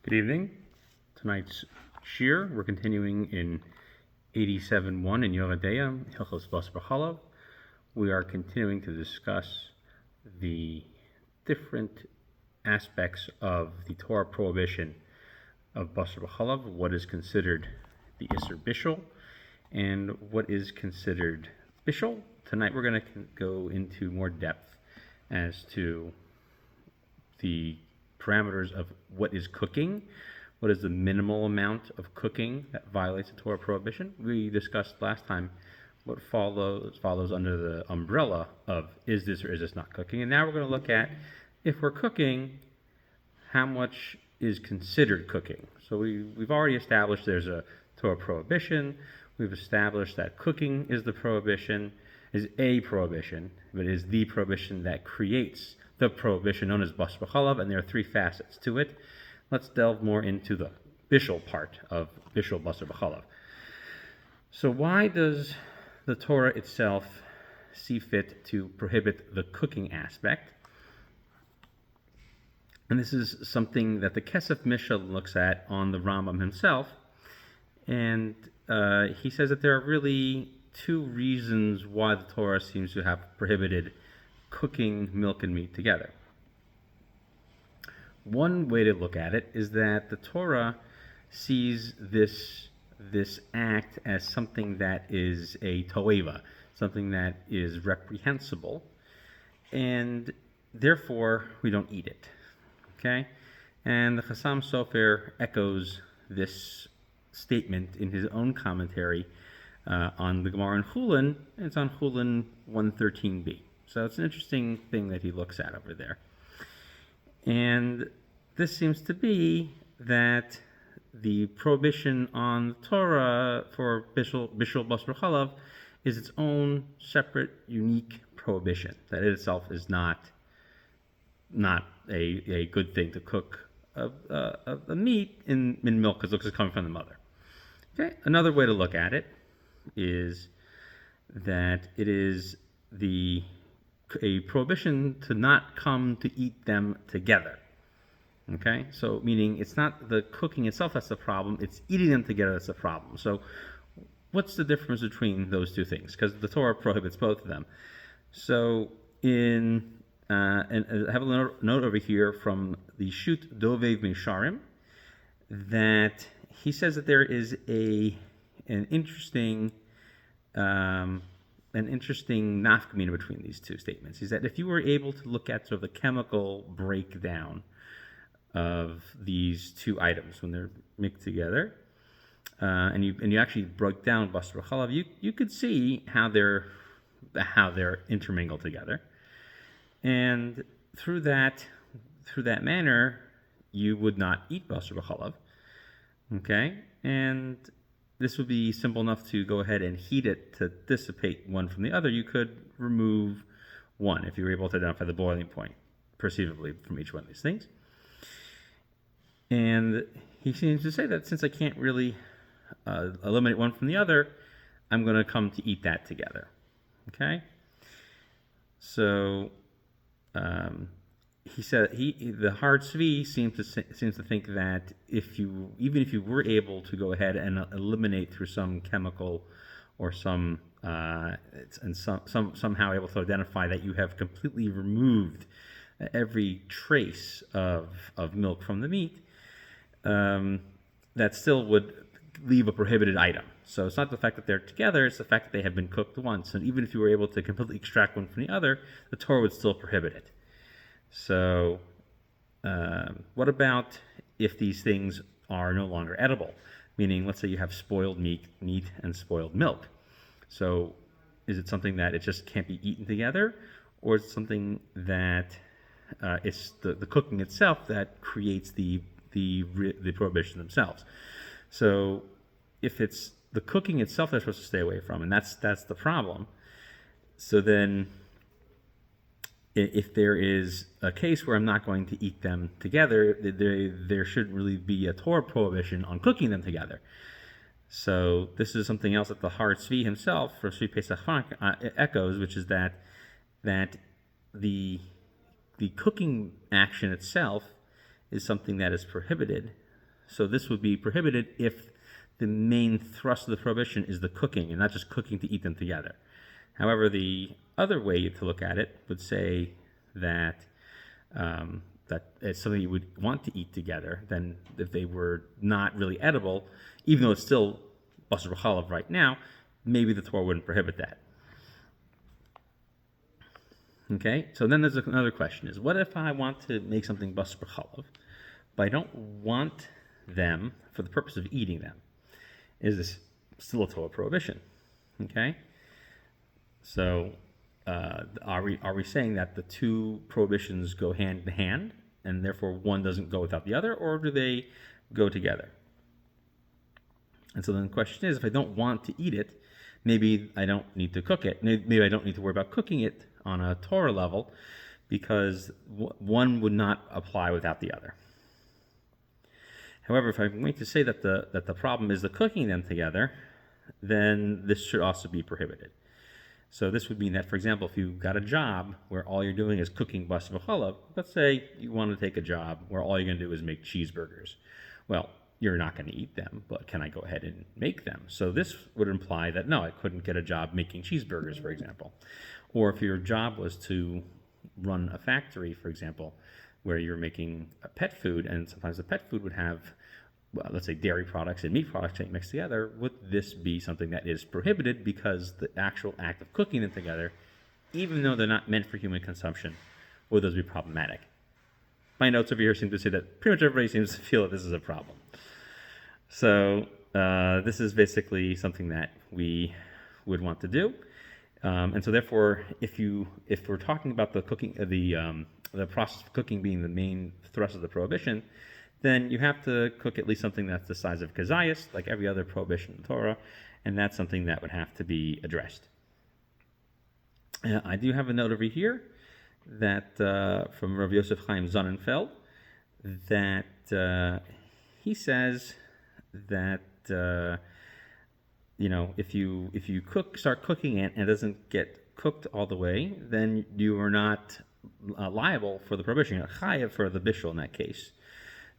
Good evening. Tonight's shir, we're continuing in 87.1 in Yoreh Hilchos Basar. We are continuing to discuss the different aspects of the Torah prohibition of Basar, what is considered the Isser Bishul, and what is considered Bishul. Tonight we're going to go into more depth as to the parameters of what is cooking, what is the minimal amount of cooking that violates the Torah prohibition. We discussed last time what follows under the umbrella of is this or is this not cooking, and now we're going to look at if we're cooking, how much is considered cooking. So we've already established there's a Torah prohibition. We've established that cooking is a prohibition, but is the prohibition that creates the prohibition known as Basar, and there are three facets to it. Let's delve more into the Bishul part of Bishul Basar. So why does the Torah itself see fit to prohibit the cooking aspect? And this is something that the Kesef Mishnah looks at on the Rambam himself, and he says that there are really two reasons why the Torah seems to have prohibited cooking milk and meat together. One way to look at it is that the Torah sees this act as something that is a toeva, something that is reprehensible, and therefore we don't eat it. Okay? And the Chassam Sofer echoes this statement in his own commentary on the Gemara in Chulin. It's on Chulin 113b. So it's an interesting thing that he looks at over there. And this seems to be that the prohibition on the Torah for Bishul Basar is its own separate, unique prohibition. That it itself is not a good thing to cook a meat in milk because it's coming from the mother. Okay. Another way to look at it is that it is a prohibition to not come to eat them together. Okay, so meaning it's not the cooking itself that's the problem, it's eating them together that's the problem. So what's the difference between those two things? Because the Torah prohibits both of them. So and I have a note over here from the Shut Dovev Misharim that he says that there is an interesting nafkamina between these two statements. Is that if you were able to look at sort of the chemical breakdown of these two items when they're mixed together, and you actually broke down basar chalav, you could see how they're intermingled together, and through that manner you would not eat basar chalav. Okay, and this would be simple enough to go ahead and heat it to dissipate one from the other. You could remove one if you were able to identify the boiling point perceivably from each one of these things. And he seems to say that since I can't really eliminate one from the other, I'm going to come to eat that together. Okay? So he said the hard Tzvi seems to think that even if you were able to go ahead and eliminate through some chemical or somehow able to identify that you have completely removed every trace of milk from the meat, that still would leave a prohibited item. So it's not the fact that they're together, it's the fact that they have been cooked once. And even if you were able to completely extract one from the other, the Torah would still prohibit it. So what about if these things are no longer edible? Meaning, let's say you have spoiled meat and spoiled milk. So is it something that it just can't be eaten together? Or is it something that it's the cooking itself that creates the prohibition themselves? So if it's the cooking itself they're supposed to stay away from, and that's the problem. So then if there is a case where I'm not going to eat them together, there shouldn't really be a Torah prohibition on cooking them together. So this is something else that the Har Tzvi himself, for Tzvi Pesach echoes, which is that the cooking action itself is something that is prohibited, So this would be prohibited if the main thrust of the prohibition is the cooking and not just cooking to eat them together. However, the other way to look at it would say that that it's something you would want to eat together. Then, if they were not really edible, even though it's still basar b'chalav right now, maybe the Torah wouldn't prohibit that. Okay, so then there's another question: is what if I want to make something basar b'chalav, but I don't want them for the purpose of eating them? Is this still a Torah prohibition? Okay, so are we saying that the two prohibitions go hand in hand, and therefore one doesn't go without the other, or do they go together? And so then the question is, if I don't want to eat it, maybe I don't need to cook it. Maybe I don't need to worry about cooking it on a Torah level, because one would not apply without the other. However, if I'm going to say that the problem is the cooking them together, then this should also be prohibited. So this would mean that, for example, if you got a job where all you're doing is cooking basar b'chalav, let's say you want to take a job where all you're going to do is make cheeseburgers. Well, you're not going to eat them, but can I go ahead and make them? So this would imply that, no, I couldn't get a job making cheeseburgers, for example. Or if your job was to run a factory, for example, where you're making a pet food, and sometimes the pet food would have, well, let's say, dairy products and meat products mixed together, would this be something that is prohibited because the actual act of cooking them together, even though they're not meant for human consumption, would those be problematic? My notes over here seem to say that pretty much everybody seems to feel that this is a problem. So this is basically something that we would want to do. And so therefore, if we're talking about the cooking, the process of cooking being the main thrust of the prohibition, then you have to cook at least something that's the size of kazayas, like every other prohibition in the Torah, and that's something that would have to be addressed. I do have a note over here that from Rav Yosef Chaim Sonnenfeld, that he says that if you start cooking it and it doesn't get cooked all the way, then you are not liable for the prohibition. You're chayav for the bishul in that case,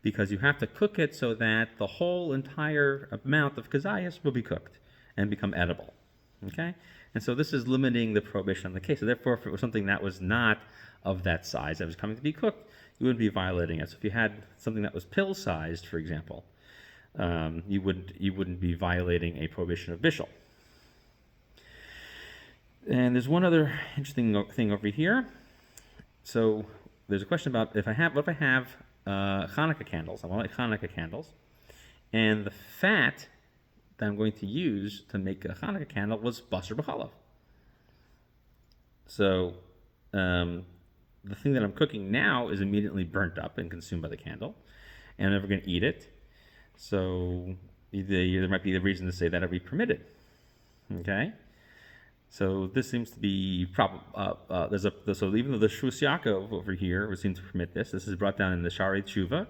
because you have to cook it so that the whole entire amount of kazayas will be cooked and become edible. Okay? And so this is limiting the prohibition on the case. So therefore, if it was something that was not of that size that was coming to be cooked, you wouldn't be violating it. So if you had something that was pill-sized, for example, you wouldn't be violating a prohibition of bishul. And there's one other interesting thing over here. So there's a question about what if I have Hanukkah candles? I want to make Hanukkah candles, and the fat that I'm going to use to make a Hanukkah candle was basar b'chalav. So the thing that I'm cooking now is immediately burnt up and consumed by the candle, and I'm never going to eat it. So there might be the reason to say that it would be permitted. Okay, so this seems to be so even though the Shus Yaakov over here would seem to permit this is brought down in the Sharei Tshuva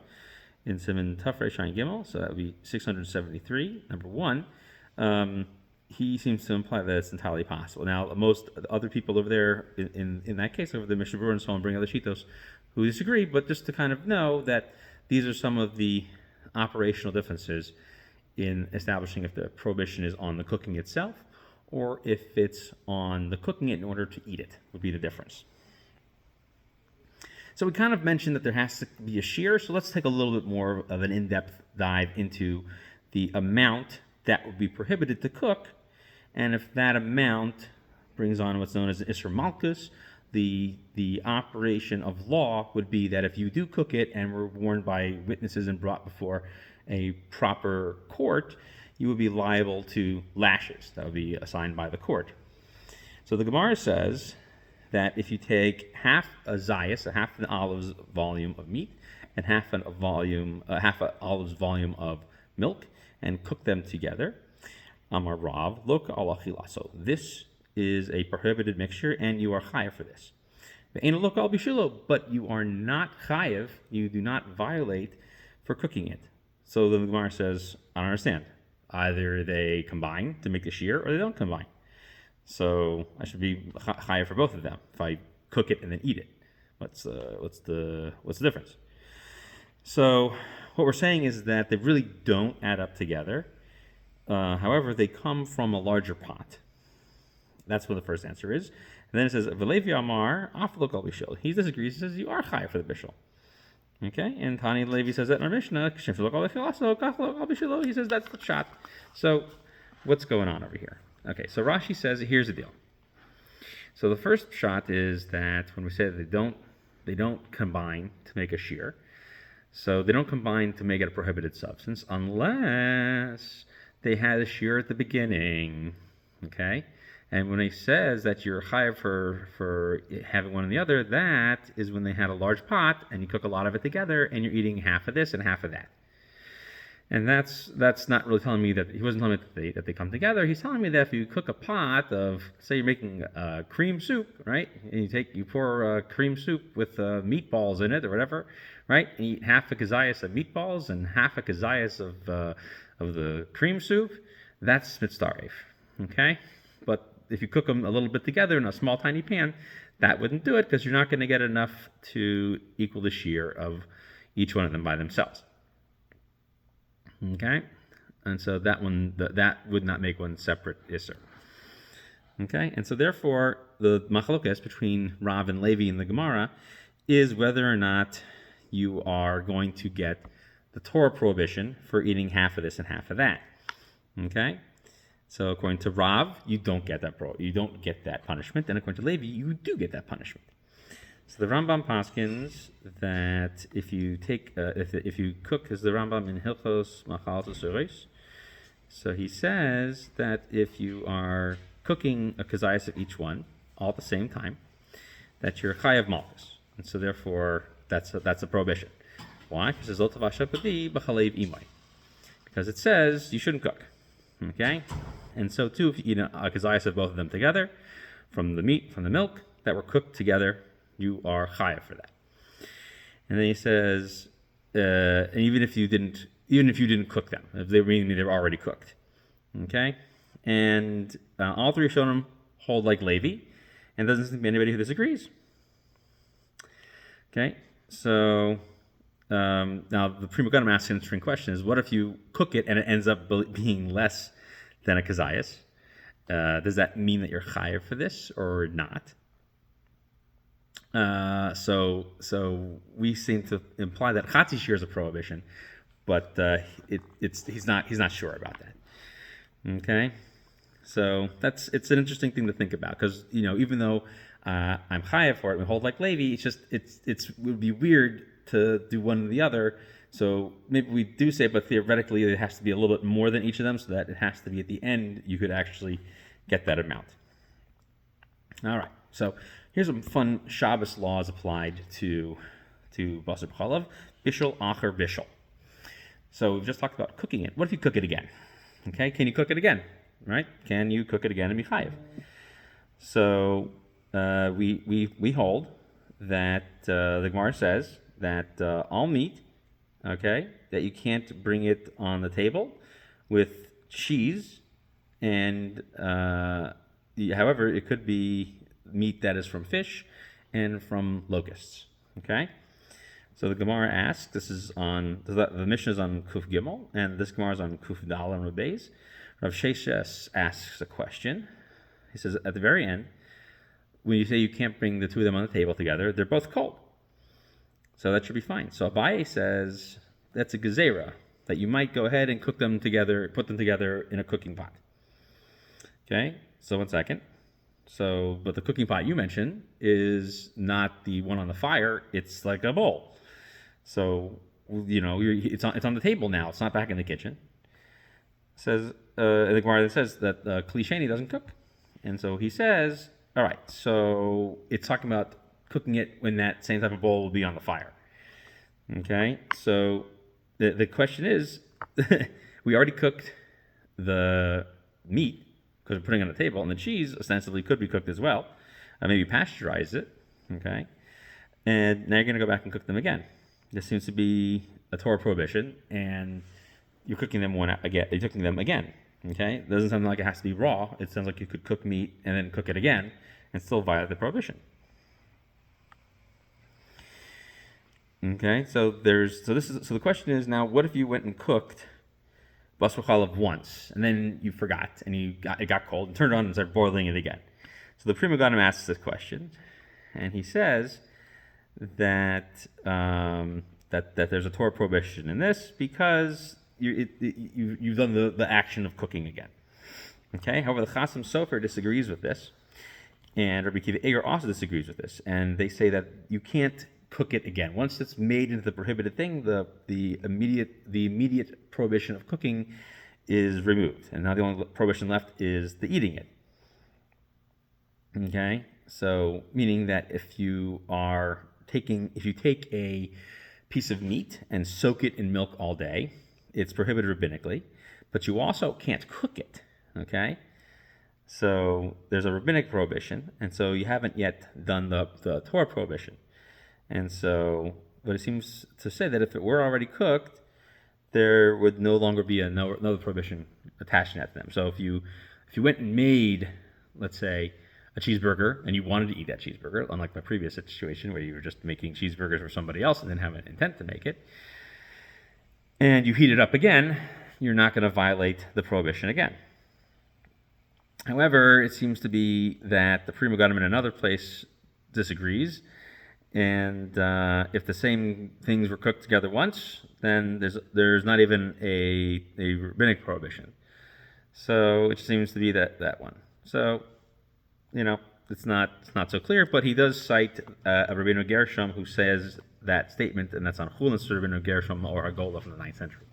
in Siman Tafrei Shain Gimel, so that would be 673. Number one, he seems to imply that it's entirely possible. Now, most other people over there in that case, over the Mishnah Berurah and so on, bring other shitos who disagree, but just to kind of know that these are some of the operational differences in establishing if the prohibition is on the cooking itself or if it's on the cooking it in order to eat it, would be the difference. So we kind of mentioned that there has to be a shear, so let's take a little bit more of an in-depth dive into the amount that would be prohibited to cook, and if that amount brings on what's known as an Isser Malkus, the operation of law would be that if you do cook it and were warned by witnesses and brought before a proper court, you would be liable to lashes that would be assigned by the court. So the Gemara says that if you take half a zayas, half an olive's volume of meat, and half an olive's volume of milk, and cook them together, Amar Rav, look al achilaso. This is a prohibited mixture, and you are chayav for this. Look al bishilo, but you are not chayav. You do not violate for cooking it. So the Gemara says, I don't understand. Either they combine to make the shear, or they don't combine. So I should be chayav for both of them if I cook it and then eat it. What's the difference? So what we're saying is that they really don't add up together. However, they come from a larger pot. That's what the first answer is. And then it says, V'levi Amar, Aflo Kol Bishul. He disagrees. He says, you are chayav for the bishul. Okay? And Tani Levi says that in our Mishnah, he says, that's the shot. So, what's going on over here? Okay, so Rashi says, here's the deal. So the first shot is that when we say that they don't combine to make a shear. So they don't combine to make it a prohibited substance unless they had a shear at the beginning. Okay? And when he says that you're chayav for having one and the other, that is when they had a large pot and you cook a lot of it together and you're eating half of this and half of that. And that's not really telling me that he wasn't telling me that they come together. He's telling me that if you cook a pot of, say you're making cream soup, right? And you pour cream soup with meatballs in it or whatever, right? And you eat half a kazayas of meatballs and half a kazayas of the cream soup. That's mitzdaref, okay? But if you cook them a little bit together in a small, tiny pan, that wouldn't do it because you're not going to get enough to equal the shear of each one of them by themselves. Okay? And so that would not make one separate Isser. Okay? And so therefore, the machlokas between Rav and Levi in the Gemara is whether or not you are going to get the Torah prohibition for eating half of this and half of that. Okay? So according to Rav, you don't get that punishment, and according to Levi, you do get that punishment. So the Rambam paskins that if you take if you cook, as the Rambam in Hilchos Machal Sureis, so he says that if you are cooking a kazayas of each one all at the same time, that you're chayav malchus, and so therefore that's a prohibition. Why? Because it says you shouldn't cook. Okay, and so too, if you eat a kazayas of both of them together, from the meat, from the milk that were cooked together, you are chayav for that. And then he says, and even if you didn't cook them, if they were already cooked, okay. And all three Rishonim hold like Levi, and doesn't seem to be anybody who disagrees. Okay, so now the Pri Megadim asks an interesting question: is what if you cook it and it ends up being less than a kazayas? Does that mean that you're chayav for this or not? So we seem to imply that chatzi shear is a prohibition, but he's not sure about that. Okay, so it's an interesting thing to think about because even though I'm chayav for it, we hold like Levi. It would be weird to do one or the other. So maybe we do say, but theoretically it has to be a little bit more than each of them, so that it has to be at the end you could actually get that amount. All right, so here's some fun Shabbos laws applied to Basar B'chalav. Bishul acher bishul. So we've just talked about cooking it. What if you cook it again? Okay, can you cook it again? Right? Can you cook it again and be chayav? So we hold that the Gemara says that all meat, okay, that you can't bring it on the table with cheese, and however, it could be meat that is from fish and from locusts. Okay, so the Gemara asks. This is on the Mishnah is on Kuf Gimel, and this Gemara is on Kuf Dal and Rabbeis. Rav Sheshes asks a question. He says at the very end, when you say you can't bring the two of them on the table together, they're both cold, so that should be fine. So Abaye says that's a gezerah, that you might go ahead and cook them together, put them together in a cooking pot. Okay, so 1 second. So, but the cooking pot you mentioned is not the one on the fire; it's like a bowl. So it's on the table now. It's not back in the kitchen. It says the Gemara says that Kli Sheni doesn't cook, and so he says, all right. So it's talking about cooking it when that same type of bowl will be on the fire. Okay, so the question is, we already cooked the meat because we're putting it on the table, and the cheese ostensibly could be cooked as well. Maybe pasteurize it, okay? And now you're going to go back and cook them again. This seems to be a Torah prohibition, and you're cooking them again. You're cooking them again, okay? It doesn't sound like it has to be raw. It sounds like you could cook meat and then cook it again and still violate the prohibition. Okay, so the question is now, what if you went and cooked basar chalav once, and then you forgot, and it got cold, and turned it on and started boiling it again? So the Pri Megadim asks this question, and he says that that there's a Torah prohibition in this because you've done the action of cooking again. Okay. However, the Chasam Sofer disagrees with this, and Rabbi Akiva Eiger also disagrees with this, and they say that you can't cook it again. Once it's made into the prohibited thing, the immediate prohibition of cooking is removed, and now the only prohibition left is the eating it. Okay, so meaning that if you take a piece of meat and soak it in milk all day, it's prohibited rabbinically, but you also can't cook it. Okay, so there's a rabbinic prohibition, and so you haven't yet done the Torah prohibition. And so, but it seems to say that if it were already cooked, there would no longer be another prohibition attached to them. So if you went and made, let's say, a cheeseburger and you wanted to eat that cheeseburger, unlike my previous situation where you were just making cheeseburgers for somebody else and didn't have an intent to make it, and you heat it up again, you're not going to violate the prohibition again. However, it seems to be that the Pri Megadim in another place disagrees. And if the same things were cooked together once, then there's not even a rabbinic prohibition. So it seems to be that one. So, it's not so clear. But he does cite a Rabbeinu Gershom who says that statement, and that's on Chulin Rabbeinu Gershom or Agola from the 9th century.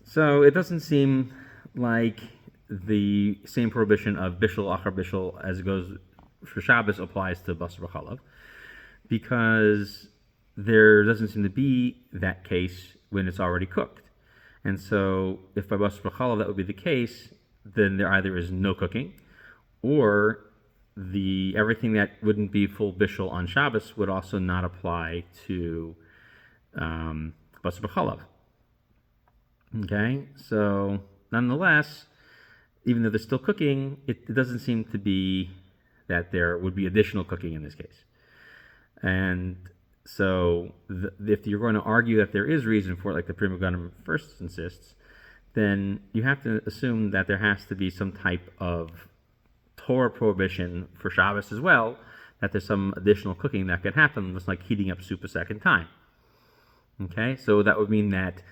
So it doesn't seem like the same prohibition of bishul achar bishul as it goes for Shabbos applies to basar chalav, because there doesn't seem to be that case when it's already cooked. And so if by basar chalav that would be the case, then there either is no cooking, or everything that wouldn't be full bishul on Shabbos would also not apply to basar chalav. Okay, so nonetheless, even though they're still cooking, it doesn't seem to be that there would be additional cooking in this case. And so if you're going to argue that there is reason for it, like the Pri Megadim first insists, then you have to assume that there has to be some type of Torah prohibition for Shabbos as well, that there's some additional cooking that could happen, just like heating up soup a second time. Okay, so that would mean that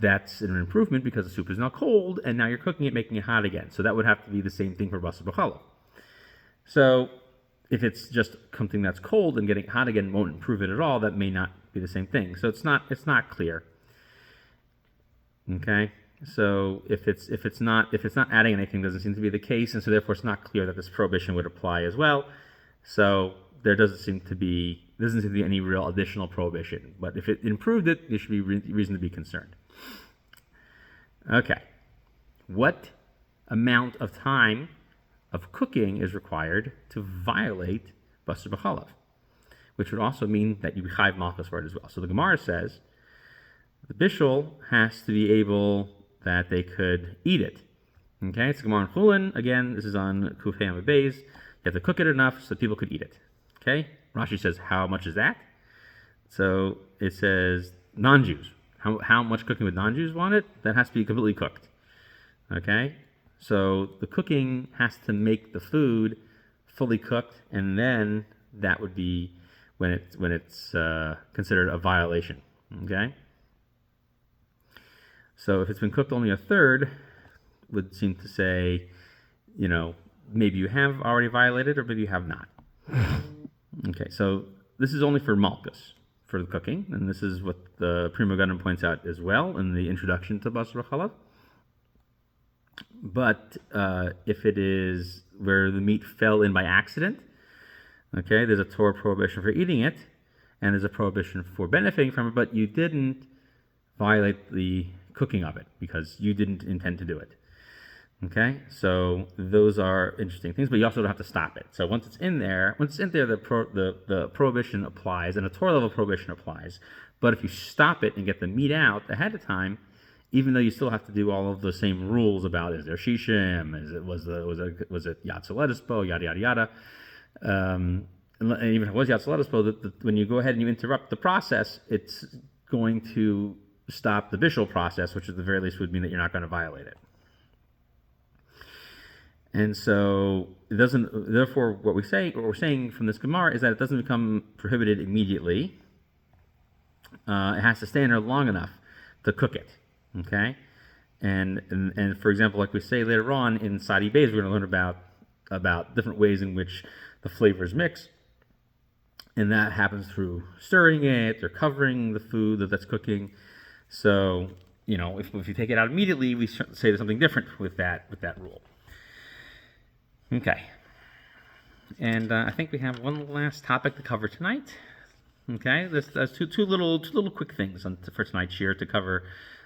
that's an improvement because the soup is now cold, and now you're cooking it, making it hot again. So that would have to be the same thing for basar chalav. So if it's just something that's cold and getting hot again won't improve it at all, that may not be the same thing. So it's not clear. Okay, so if it's not adding anything, doesn't seem to be the case, and so therefore it's not clear that this prohibition would apply as well. So there doesn't seem to be any real additional prohibition. But if it improved it, there should be reason to be concerned. Okay, what amount of time of cooking is required to violate basar chalav, which would also mean that you chayv malchus for it as well. So the Gemara says the bishul has to be able that they could eat it. Okay, it's Gemara in Chulin. Again, this is on Kufay and Beis. You have to cook it enough so people could eat it. Okay, Rashi says, how much is that? So it says non-Jews. How much cooking would non-Jews want it? That has to be completely cooked. Okay, so the cooking has to make the food fully cooked, and then that would be when it's considered a violation. Okay, so if it's been cooked only a third, would seem to say, maybe you have already violated, or maybe you have not. Okay, so this is only for malchus, for the cooking, and this is what the Pri Megadim points out as well in the introduction to basar chalav. But if it is where the meat fell in by accident, okay, there's a Torah prohibition for eating it, and there's a prohibition for benefiting from it, but you didn't violate the cooking of it because you didn't intend to do it. Okay, so those are interesting things, but you also don't have to stop it. So once it's in there, the prohibition applies, and a Torah level prohibition applies. But if you stop it and get the meat out ahead of time, even though you still have to do all of the same rules about is there shishim, was it yatsa lettuce bow, yada yada yada, and even if it was Yatzalat Espo, that when you go ahead and you interrupt the process, it's going to stop the bishul process, which at the very least would mean that you're not going to violate it. And so it doesn't. Therefore, what we're saying from this Gemara is that it doesn't become prohibited immediately. It has to stay in there long enough to cook it. Okay, and for example, like we say later on in Sadi Beis, we're going to learn about different ways in which the flavors mix, and that happens through stirring it or covering the food that's cooking. So if you take it out immediately, we say there's something different with that rule. Okay, and I think we have one last topic to cover tonight. Okay, that's two little quick things for tonight's shir to cover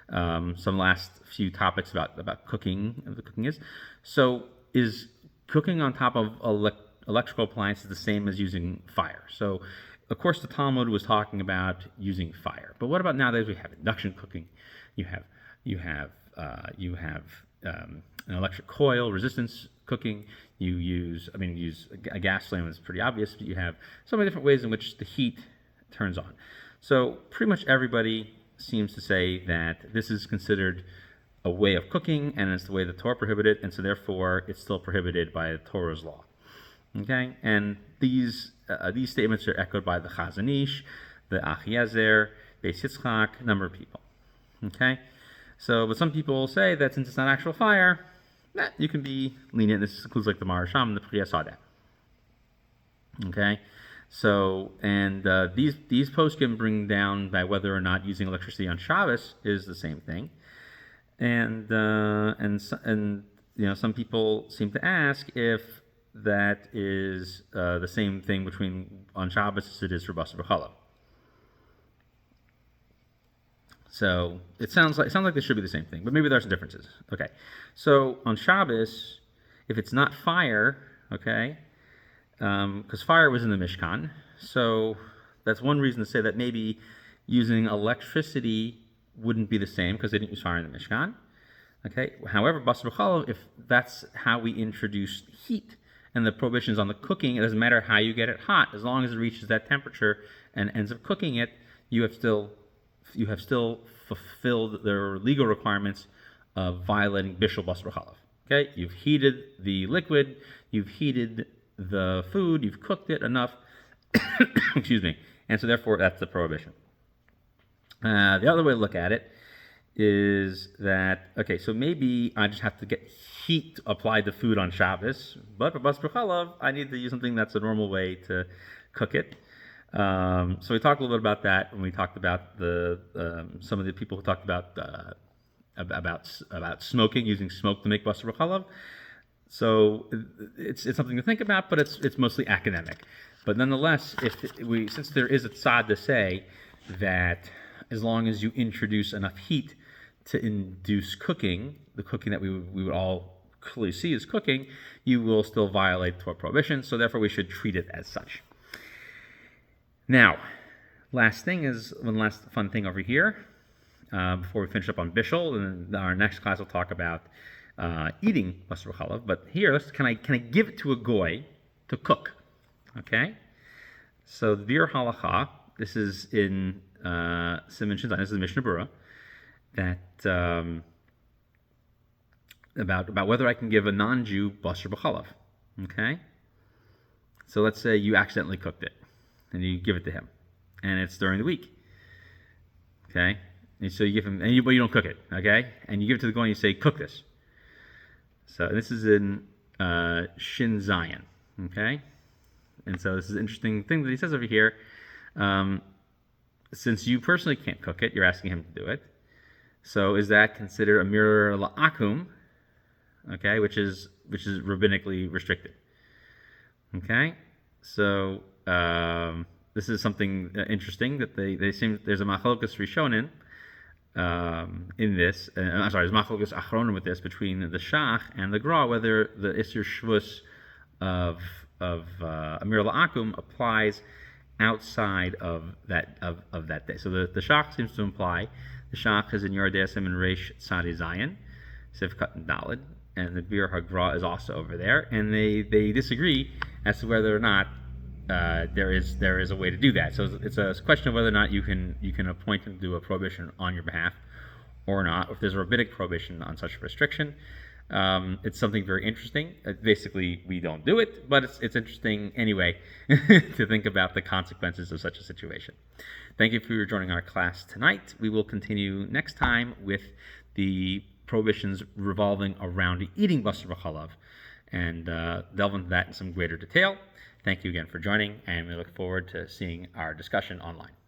some last few topics about cooking. The cooking is so is cooking on top of electrical appliances the same as using fire? So, of course, the Talmud was talking about using fire, but what about nowadays? We have induction cooking. You have an electric coil resistance cooking. You use a gas flame. It's pretty obvious, but you have so many different ways in which the heat turns on. So pretty much everybody seems to say that this is considered a way of cooking, and it's the way the Torah prohibited, and so therefore it's still prohibited by the Torah's law. Okay, and these statements are echoed by the Chazon Ish, the Achiezer, Beis Yitzchak, a number of people. Okay, so but some people say that since it's not actual fire, you can be lenient. This includes like the Maharsham and the Priya Sadeh. Okay, so and these posts can bring down by whether or not using electricity on Shabbos is the same thing, and some people seem to ask if that is the same thing between on Shabbos as it is for Basar B'Challah. So it sounds like this should be the same thing, but maybe there are some differences. Okay, so on Shabbos, if it's not fire, okay, because fire was in the Mishkan, so that's one reason to say that maybe using electricity wouldn't be the same because they didn't use fire in the Mishkan. Okay, however, Basar B'Challah, if that's how we introduce heat and the prohibitions on the cooking, it doesn't matter how you get it hot, as long as it reaches that temperature and ends up cooking it, you have still fulfilled their legal requirements of violating Bishul Basar B'Chalav. Okay, you've heated the liquid, you've heated the food, you've cooked it enough, excuse me, and so therefore that's the prohibition. The other way to look at it is that, okay, so maybe I just have to get heat applied to food on Shabbos, but for Basar B'Chalav, I need to use something that's a normal way to cook it. So we talked a little bit about that when we talked about some of the people who talked about smoking, using smoke to make Basar B'Chalav. So it's something to think about, but it's mostly academic. But nonetheless, since there is a tzad to say that as long as you introduce enough heat to induce cooking, the cooking that we would all clearly see as cooking, you will still violate Torah prohibition. So therefore, we should treat it as such. Now, last thing is one last fun thing over here before we finish up on Bishul, and our next class will talk about eating Basar B'Chalav. But here, can I give it to a goy to cook? Okay. So the Bir Halacha, this is in Siman Shin Zayin, this is Mishnah Berurah, that about whether I can give a non-Jew Basar B'Chalav. Okay. So let's say you accidentally cooked it, and you give it to him, and it's during the week. Okay, and so you give him, but you don't cook it. Okay, and you give it to the goy and you say, "Cook this." So this is in Shin Zayin. Okay, and so this is an interesting thing that he says over here. Since you personally can't cook it, you're asking him to do it. So is that considered a mirror la'akum? Okay, which is rabbinically restricted. Okay, so this is something interesting that they seem there's a machlokas rishonim in this. I'm sorry, there's machlokas achronim with this between the shach and the gra whether the isur shvus of amir la'akum applies outside of that day. So the shach seems to imply the shach is in Yoreh and Reish Tzadi Zayin, Sivkat and Dalid, and the Bir HaGra is also over there, and they disagree as to whether or not there is a way to do that. So it's a question of whether or not you can appoint him to do a prohibition on your behalf or not. If there's a rabbinic prohibition on such a restriction, it's something very interesting. Basically, we don't do it, but it's interesting anyway to think about the consequences of such a situation. Thank you for joining our class tonight. We will continue next time with the prohibitions revolving around eating basar v'chalav and delve into that in some greater detail. Thank you again for joining, and we look forward to seeing our discussion online.